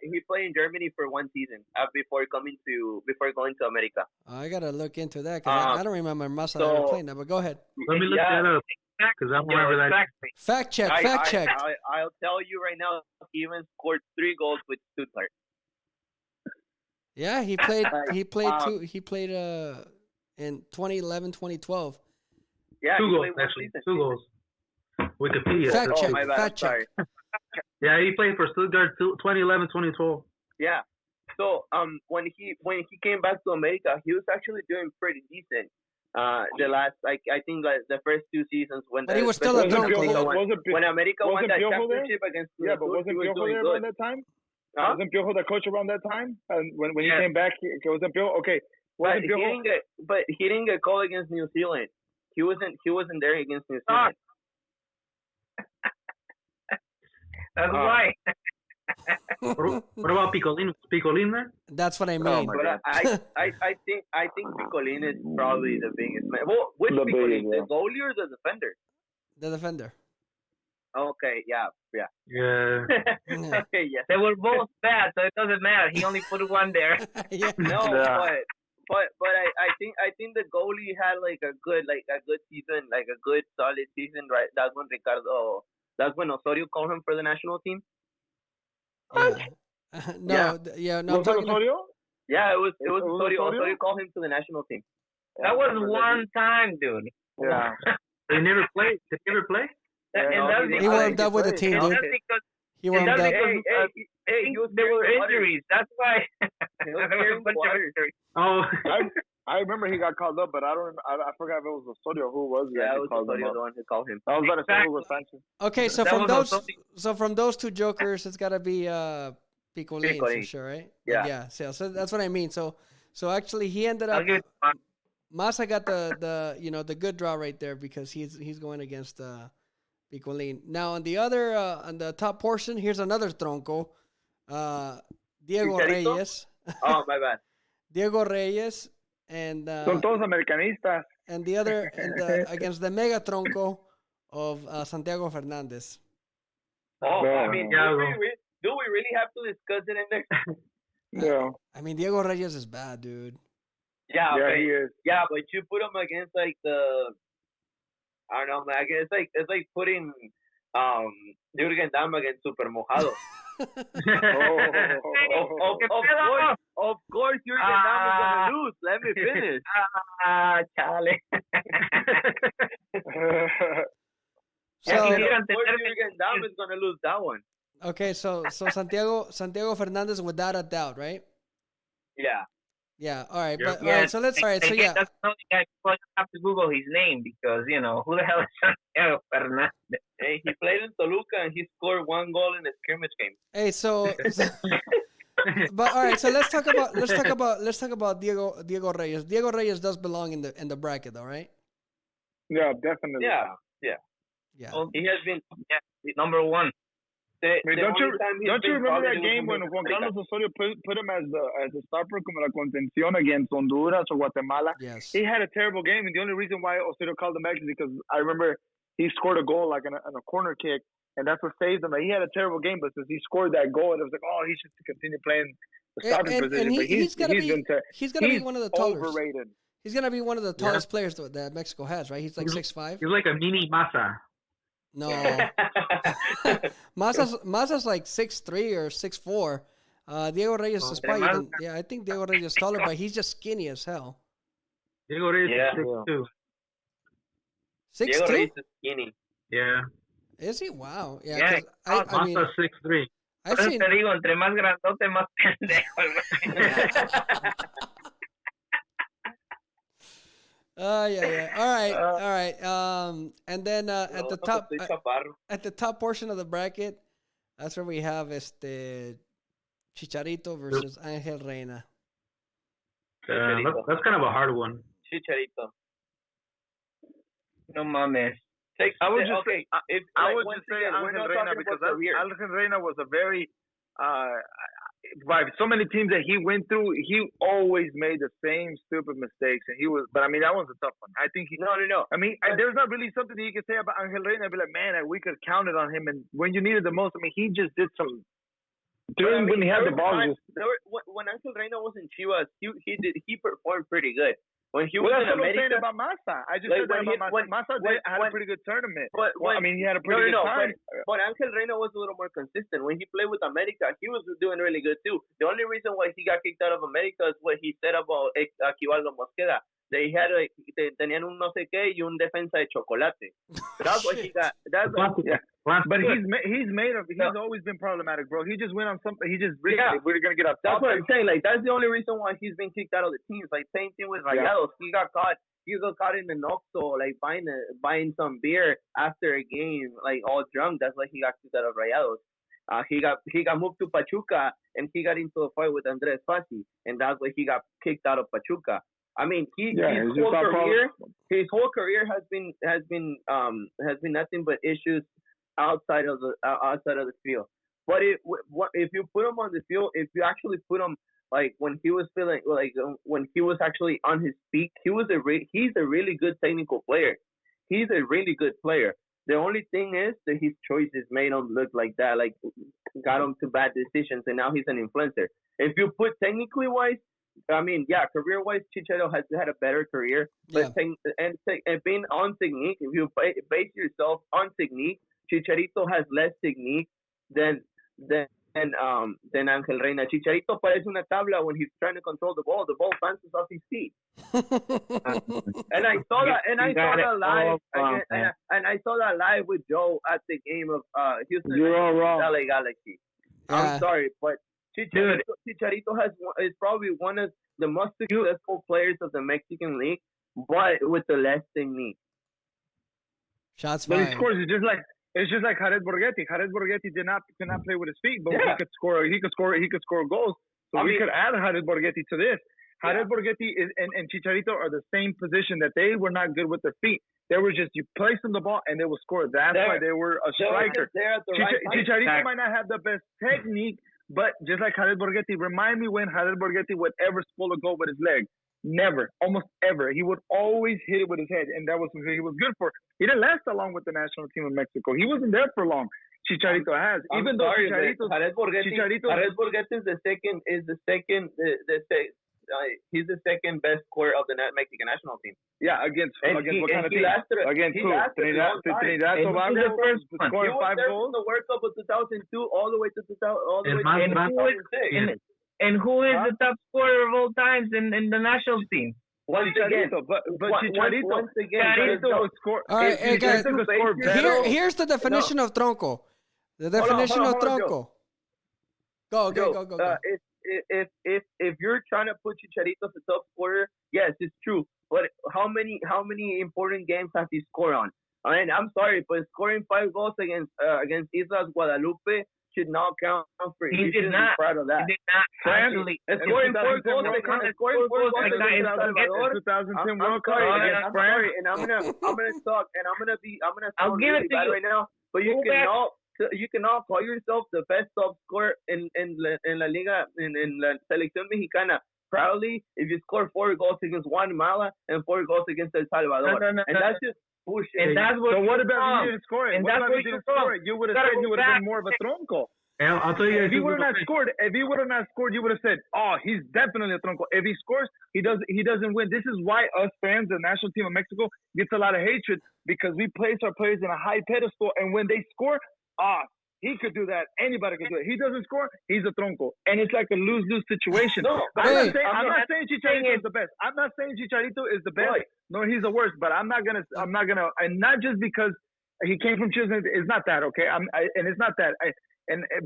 he played in Germany for one season before going to America. I gotta look into that because I don't remember Maza ever playing that. But go ahead. Let me look that up because I don't remember that. Fact check. I'll tell you right now. He even scored 3 goals with Stuttgart. Yeah, he played. He played in 2011, 2012. Yeah, 2 goals actually. 2 goals. Wikipedia. Fact check. Yeah, he played for Stuttgart 2011, 2012. Yeah. So when he came back to America, he was actually doing pretty decent. The last, I think, like the first 2 seasons when. But he was still a Tronco. When America won that championship against. Yeah, but wasn't Piojo there around that time? Huh? Wasn't Piojo the coach around that time? And when he came back, wasn't Piojo? Okay. But he didn't get called against New Zealand. He wasn't there against New Zealand. That's why. What about Picolín? Was Picolín there? That's what I mean. But I think Picolín is probably the biggest man. Well, which Picolín? The goalie or the defender? The defender. Okay, yeah. Okay, yeah. They were both bad, so it doesn't matter. He only put one there. But I think the goalie had like a good season, like a good solid season, right? That's when Osorio called him for the national team. No. Was it Osorio? Yeah, it was Osorio. Osorio called him to the national team. That was one time, dude. Yeah. They never played. Did he ever play? He warmed up with the team, dude. He warmed up. There were injuries. That's why. There were a bunch of injuries. Oh. I remember he got called up, but I don't. I forgot if it was Osorio. Who was it? Yeah, it was Osorio the one who called him. I was about to say who was Sanchez. Okay, so from those two jokers, it's got to be Picolín for sure, right? Yeah. So that's what I mean. So actually, he ended up. Massa got the good draw right there because he's going against Picolín. Now on the top portion, here's another tronco, Diego Chicharito? Reyes. Oh, my bad. Diego Reyes and Son todos americanistas. and the other against the mega tronco of Santiago Fernandez. Oh, I mean, do we really have to discuss it in next? Yeah. I mean, Diego Reyes is bad, dude. Yeah, he is. Yeah, but you put him against like I don't know, man. It's like putting Jürgen Damm against Super Mojado. Of course, Jürgen Damm is gonna lose. Let me finish. Chale. So, of course, Jürgen Damm is gonna lose that one. okay, so Santiago Fernandez without a doubt, right? Yeah. Yeah. All right. Yep. But all right. So let's. All right. So yeah. That's something I have to Google his name because who the hell is Santiago Fernandez? Hey, he played in Toluca and he scored 1 goal in a scrimmage game. Hey. So but all right. So let's talk about Diego Reyes. Diego Reyes does belong in the bracket, though, right? Yeah, definitely. Yeah. Well, he has been number one. Don't you remember that game when Juan Carlos Osorio put him as the stopper como la contención against Honduras or Guatemala? Yes. He had a terrible game, and the only reason why Osorio called him back is because I remember he scored a goal like in a corner kick, and that's what saved him. He had a terrible game, but since he scored that goal, it was like, oh, he should continue playing the stopping position. And he's gonna be one of the tallest. Overrated. He's gonna be one of the tallest players that Mexico has, right? He's like 6'5". He's like a mini Massa. No. Masa's like 6'3" or 6'4". Diego Reyes is probably I think Diego Reyes is taller, but he's just skinny as hell. Diego Reyes is 6'2". 6'2"? Diego Reyes is skinny. Yeah. Is he? Wow. Yeah. Yeah. I mean, Masa's 6'3". I've seen. Te digo, entre más grandote, más pendejo. Yeah. All right. And then at the top portion of the bracket, that's where we have Chicharito versus Ángel Reina. That's kind of a hard one. Chicharito. No mames. I would just say Ángel Reina because Ángel Reina was a very by so many teams that he went through, he always made the same stupid mistakes, and but I mean that one's a tough one. I think no. I mean, there's not really something that you can say about Ángel Reina. I'd be like, man, we could count it on him, and when you needed the most, I mean, he just did some. When he had the ball, when Ángel Reina was in Chivas, he performed pretty good. When he was in America, saying about Massa. I just said that about Massa. Massa had a pretty good tournament. I mean, he had a pretty good time. But Ángel Reina was a little more consistent. When he played with America, he was doing really good too. The only reason why he got kicked out of America is what he said about Aquivaldo Mosqueda. They had tenían un no sé qué y un defensa de chocolate. That's what he got. That's But he's always been problematic, bro. He just went on something. He just we're gonna get up. That's what I'm saying. Like that's the only reason why he's been kicked out of the teams. Like same thing with Rayados. He got caught. he got caught in an Oxxo, like buying some beer after a game, like all drunk. That's why he got kicked out of Rayados. He got moved to Pachuca, and he got into a fight with Andres Fassi, and that's why he got kicked out of Pachuca. I mean, his whole career has been nothing but issues outside of the field. But if you put him on the field, if you actually put him like when he was feeling like when he was actually on his peak, he's a really good technical player. He's a really good player. The only thing is that his choices made him look like that, like got him to bad decisions, and now he's an influencer. If you put technically wise, I mean, yeah, career wise, Chicharito has had a better career, but and being on technique, if you base yourself on technique, Chicharito has less technique than Angel Reina. Chicharito parece una tabla when he's trying to control the ball. The ball bounces off his feet. And I saw that. And I saw that live. And I saw that live with Joe at the game of Houston LA Galaxy. I'm sorry, but Chicharito is probably one of the most successful players of the Mexican League, but with the less technique. Shots fired. But he scores. It's just like Jared Borghetti. Jared Borghetti did not play with his feet, but he could score. He could score goals. So we could add Jared Borghetti to this. Jared Borghetti and Chicharito are the same position, that they were not good with their feet. They were just, you place them the ball and they will score. That's why they were a striker. Chicharito might not have the best technique, but just like Jared Borghetti, remind me when Jared Borghetti would ever score a goal with his leg. Never, almost ever. He would always hit it with his head, and that was what he was good for. He didn't last that long with the national team of Mexico. He wasn't there for long. Chicharito has. Jared Borghetti is the second. He's the second best scorer of the Mexican national team. Yeah, against what kind of team? Against who? Trinidad Tobago. Scored 5 goals. The World Cup of 2002 all the way to 2006. And who is the top scorer of all times in the national team? Once again, but Chicharito will score. All right, hey guys, here's the definition of tronco. The definition of tronco. Go. If you're trying to put Chicharito as a top scorer, yes, it's true. But how many important games has he scored on? I mean, I'm sorry, but scoring 5 goals against Islas Guadalupe should not count for. He did not. Proud of that. He did not. Actually, scoring 4 goals against El Salvador. 2010 World Cup against France. And I'm gonna talk, and I'm gonna I'll give it to you right now. But you cannot call yourself the best top scorer in La Liga in La Selección Mexicana proudly if you score 4 goals against Guatemala and 4 goals against El Salvador. And that's just bullshit. And that's what so what about you didn't score it? What about you didn't score it? You would have said you would have been more of a tronco. I'll tell you, if he would have not scored, you would have said, "Oh, he's definitely a tronco." If he scores, he doesn't win. This is why us fans, the national team of Mexico, gets a lot of hatred, because we place our players in a high pedestal, and when they score, he could do that. Anybody could do it. He doesn't score, he's a tronco, and it's like a lose-lose situation. No, I'm not saying Chicharito is the best. I'm not saying Chicharito is the best. No, he's the worst. But I'm not gonna, and not just because he came from Chile. It's not that, okay? And it's not that.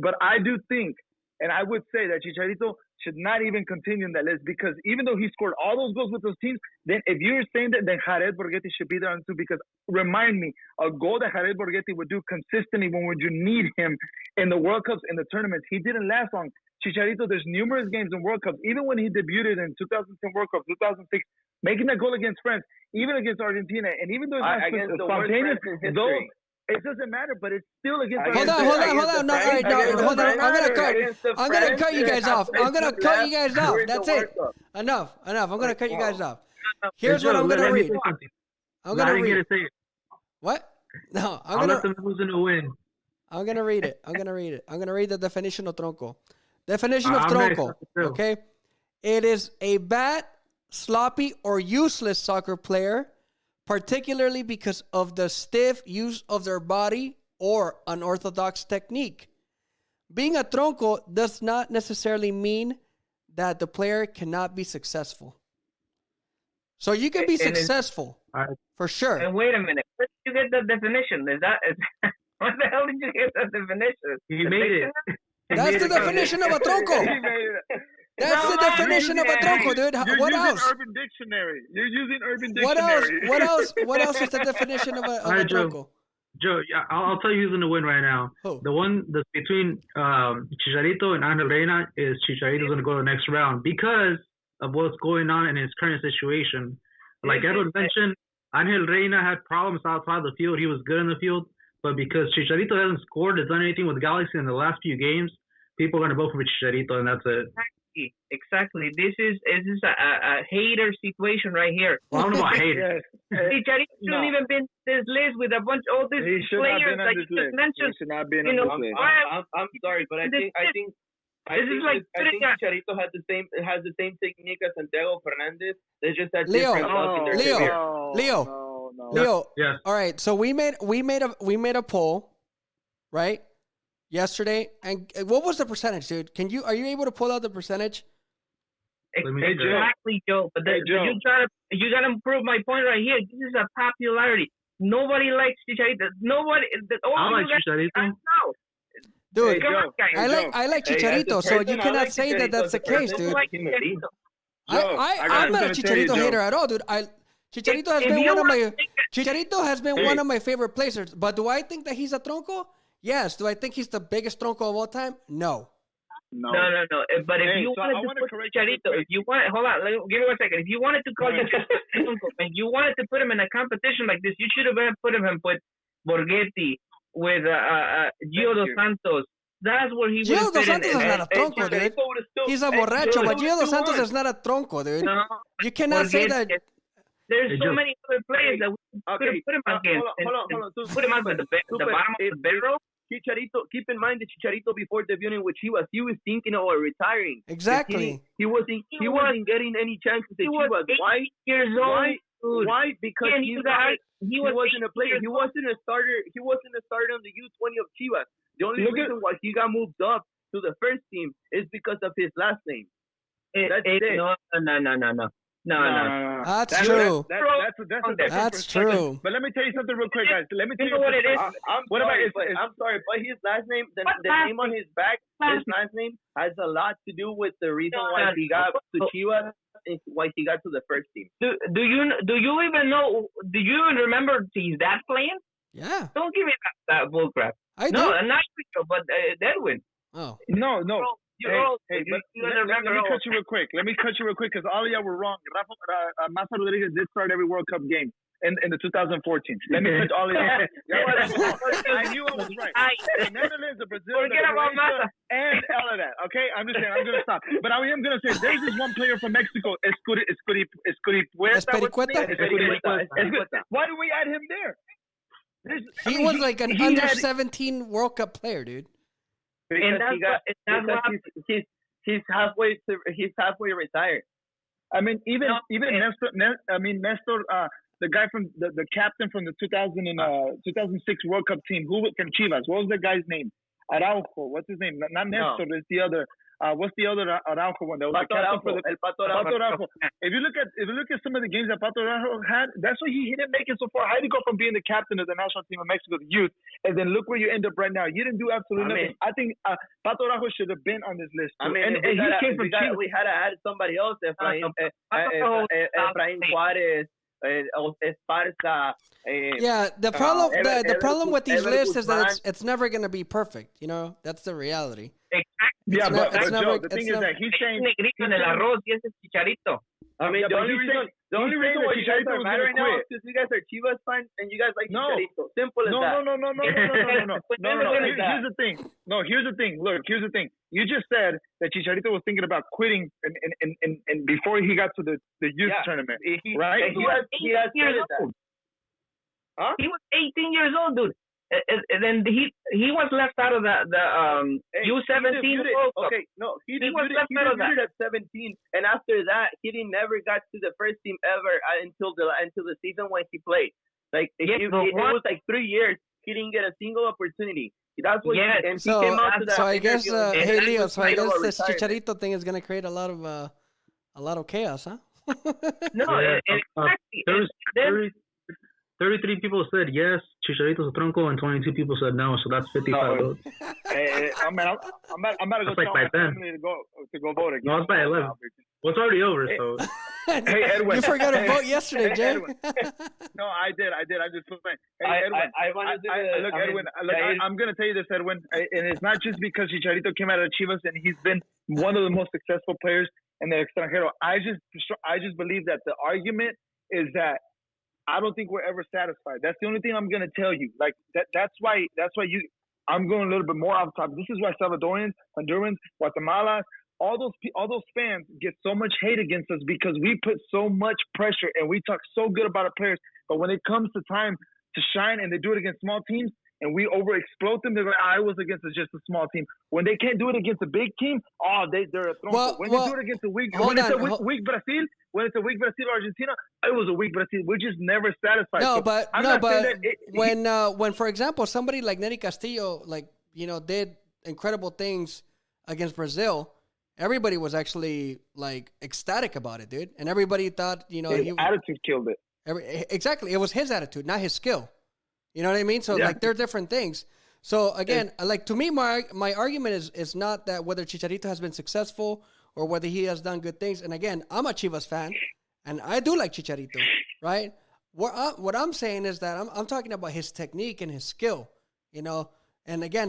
But I do think, and I would say that Chicharito should not even continue in that list, because even though he scored all those goals with those teams, then if you're saying that, then Jared Borghetti should be there on too, because remind me, a goal that Jared Borghetti would do consistently when you need him in the World Cups, in the tournaments, he didn't last long. Chicharito, there's numerous games in World Cups, even when he debuted in 2010 World Cup, 2006, making that goal against France, even against Argentina, and even though it's not spontaneous, though, it doesn't matter, but it's still against. Hold on. No, hold on. I'm gonna cut you guys off. That's it. Enough. I'm gonna cut you guys off. Here's what I'm gonna read. I'm gonna read. What? No, I'll let them lose in a win. I'm gonna read it. I'm gonna read the definition of tronco. Definition of tronco. Okay, it is a bad, sloppy, or useless soccer player, particularly because of the stiff use of their body or unorthodox technique. Being a tronco does not necessarily mean that the player cannot be successful. So you can be successful, for sure. And wait a minute, where did you get the definition? What the hell did you get the definition? He made it. That's the definition of a tronco. That's the definition of a tronco, dude. What else? Urban Dictionary. You're using Urban What else? Dictionary. What else is the definition of a tronco? Joe, I'll tell you who's gonna win right now. Who? The one that's between Chicharito and Angel Reina is Chicharito's gonna go to the next round because of what's going on in his current situation. Like Edward mentioned, Angel Reina had problems outside the field. He was good in the field, but because Chicharito hasn't scored or done anything with Galaxy in the last few games, people are gonna vote for Chicharito, and that's it. Exactly. This is a hater situation right here. Well, I don't know about haters. Chicharito shouldn't even been this list with a bunch of all these players that you just mentioned. He should not be on this list. I'm sorry, but I think Chicharito has the same technique as Santiago Fernandez. They just had different luck in their career. Leo. Yes. All right. So we made a poll, right? Yesterday, and what was the percentage, dude? Are you able to pull out the percentage? Exactly, Joe. But you gotta prove my point right here. This is a popularity. Nobody likes Chicharito. Nobody. I like Chicharito. Dude, I like Chicharito, so you cannot say that that's the case, dude. I'm not a Chicharito hater at all, dude. Chicharito has been one of my favorite players. But do I think that he's a tronco? Yes. Do I think he's the biggest tronco of all time? No. No. But if you wanted to put Chicharito, hold on, give me 1 second. If you wanted to call Chicharito and you wanted to put him in a competition like this, you should have put him with Borghetti, with Gio Dos Santos. That's where he would Gio Dos Santos is not a tronco, dude. He's a borracho, but Gio Dos Santos is not a tronco, dude. No, you cannot say that. There's so many other players that we could have put him against. Hold on. Put him at the bottom of the barrel. Chicharito, keep in mind that Chicharito before debuting with Chivas, he was thinking of retiring. Exactly. He wasn't getting any chances at Chivas. Why? Why? Because he wasn't a player. He wasn't a starter. He wasn't a starter on the U20 of Chivas. The only reason why he got moved up to the first team is because of his last name. That's it. No. That's true. That's true. But let me tell you something real quick, guys. Let me tell you what it is. I'm sorry, but his last name, the name on his back, his last name has a lot to do with the reason why he got to Chivas and why he got to the first team. Do you even know? Do you even remember his dad playing? Yeah. Don't give me that bullcrap. I do. No, not Rico, but Edwin. Oh. No. Let me cut you real quick. Because all of y'all were wrong. Massa Rodriguez did start every World Cup game in the 2014. Let me cut all of y'all. I knew I was right. The Netherlands, the Brazil, and all of that. Okay, I'm just saying. I'm gonna stop. But I am gonna say there's this one player from Mexico, Espiricueta. Why do we add him there? He was like an under 17 World Cup player, dude. Because he's halfway retired. I mean, even Nestor. Nestor, the guy from the captain from the 2006 World Cup team, from Chivas. What was the guy's name? Araujo. What's his name? Not Nestor. It's the other. What's the other Araujo one? That was Pato Araujo. Pato Araujo. If you look at some of the games that Pato Araujo had, that's why he didn't make it so far. How did he go from being the captain of the national team of Mexico, the youth, and then look where you end up right now? You didn't do absolutely nothing. I think Pato Araujo should have been on this list. Too. And he came from Chile. We had to add somebody else. Efraín Juárez. Esparza. Yeah, the problem with these lists is that it's never going to be perfect. You know, that's the reality. Yeah, but Joe, the thing is that he's saying I mean, the only reason why you guys are mad right now is because you guys are Chivas fans and you guys like Chicharito. Simple as that. No. Here's the thing. Look, here's the thing. You just said that Chicharito was thinking about quitting and before he got to the youth tournament, right? He was 18 years old, dude. And then he was left out of the U17 World Cup. Okay, no, he was left out of that at 17, and after that, he never got to the first team ever until the season when he played. Like it was like 3 years. He didn't get a single opportunity. That's what. Yeah. He came out to that. So I guess, hey Leo. So I guess this Chicharito thing is gonna create a lot of chaos, huh? No, exactly. 33 people said yes, Chicharito's a tronco, and 22 people said no, so that's 55 votes. I'm about to go tell my family to go vote again. No, it's by 11. Well, it's already over, so. Hey, Edwin. You forgot to vote yesterday, Jay. No, I did. I just put my. Hey, I wanted to look, Edwin. I'm gonna tell you this, Edwin, and it's not just because Chicharito came out of Chivas and he's been one of the most successful players in the extranjero. I just believe that the argument is that I don't think we're ever satisfied. That's the only thing I'm gonna tell you. Like that's why you. I'm going a little bit more off the top. This is why Salvadorians, Hondurans, Guatemala, all those fans get so much hate against us because we put so much pressure and we talk so good about our players. But when it comes to time to shine and they do it against small teams and we overexplode them, they're like, I was against just a small team. When they can't do it against a big team, they're a tronco. When they do it against a weak Brazil, when it's a weak Brazil or Argentina, it was a weak Brazil. We're just never satisfied. When for example somebody like Nery Castillo did incredible things against Brazil, everybody was actually like ecstatic about it, dude, and everybody thought his attitude killed it. Exactly, it was his attitude, not his skill. You know what I mean? So like they're different things. So again, like to me, my argument is not that whether Chicharito has been successful or whether he has done good things. And again, I'm a Chivas fan, and I do like Chicharito, right? What I'm saying is that I'm talking about his technique and his skill, And again,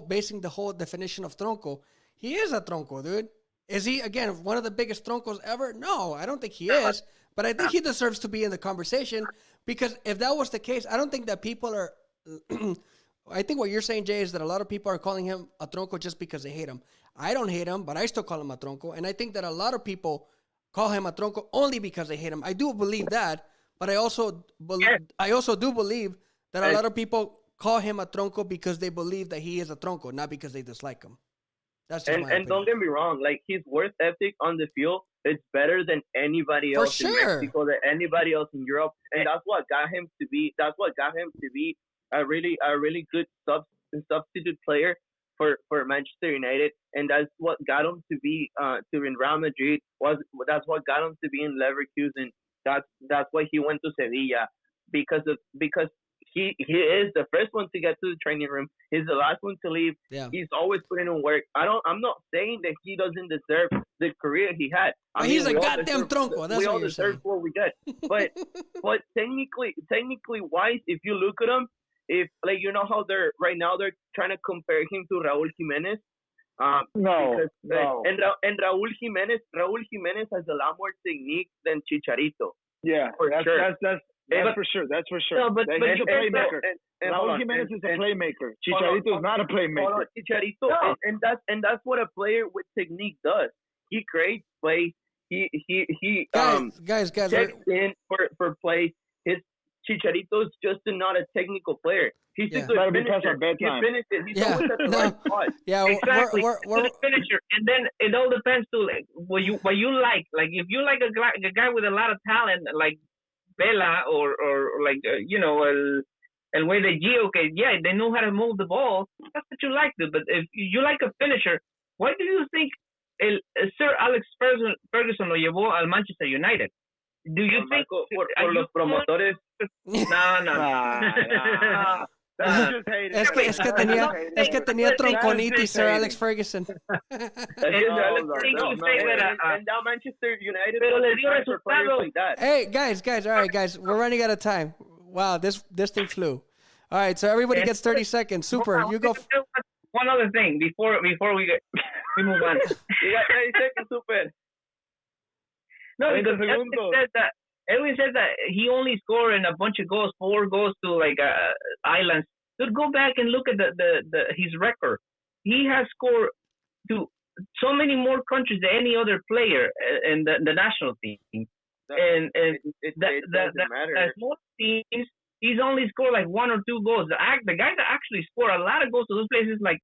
basing the whole definition of tronco, he is a tronco, dude. Is he, again, one of the biggest troncos ever? No, I don't think he is. But I think he deserves to be in the conversation because if that was the case, I don't think that people are I think what you're saying, Jay, is that a lot of people are calling him a tronco just because they hate him. I don't hate him, but I still call him a tronco. And I think that a lot of people call him a tronco only because they hate him. I do believe that, but I also do believe that a lot of people call him a tronco because they believe that he is a tronco, not because they dislike him. That's just my opinion. Don't get me wrong, like his work ethic on the field, it's better than anybody else in Mexico, than anybody else in Europe, and that's what got him to be. That's what got him to be a really good substitute player for Manchester United, and that's what got him to be in Real Madrid. That's what got him to be in Leverkusen. That's why he went to Sevilla because he is the first one to get to the training room. He's the last one to leave. Yeah. He's always putting in work. I'm not saying that he doesn't deserve the career he had. He's a goddamn tronco. That's we what all you're deserve saying. what we get. But technically wise, if you look at him, if like how they're trying to compare him to Raúl Jiménez. No. And Raúl Jiménez has a lot more technique than Chicharito. Yeah, that's for sure. That's for sure. No, but he's a playmaker. Raúl Jiménez is a playmaker. Chicharito is not a playmaker. Chicharito, and that's what a player with technique does. He creates plays. He guys, checks in for plays. His Chicharito's just not a technical player. He's just a finisher. He's always at the right spot. Yeah, exactly. We're a finisher, and then it all depends to like what you like. Like if you like a guy with a lot of talent, like Vela or like El Way de Gio, okay, yeah, they know how to move the ball. That's what you like to. But if you like a finisher, why do you think Sir Alex Ferguson lo llevó al Manchester United? Do you think por los promotores? No. Es que tenía tronconitis, Sir Alex Ferguson. And now Manchester United. Pero le dio resultado. Like that. Hey, guys, all right, guys, we're running out of time. Wow, this thing flew. All right, so everybody gets 30 seconds. Super, you go. One other thing before we move on. You got 30 seconds, Super. No, because Edwin said that he only scored in a bunch of goals, 4 goals to like islands. So go back and look at his record. He has scored to so many more countries than any other player in the national team. And it doesn't matter. Most teams, he's only scored like 1 or 2 goals. The guy that actually scored a lot of goals to those places like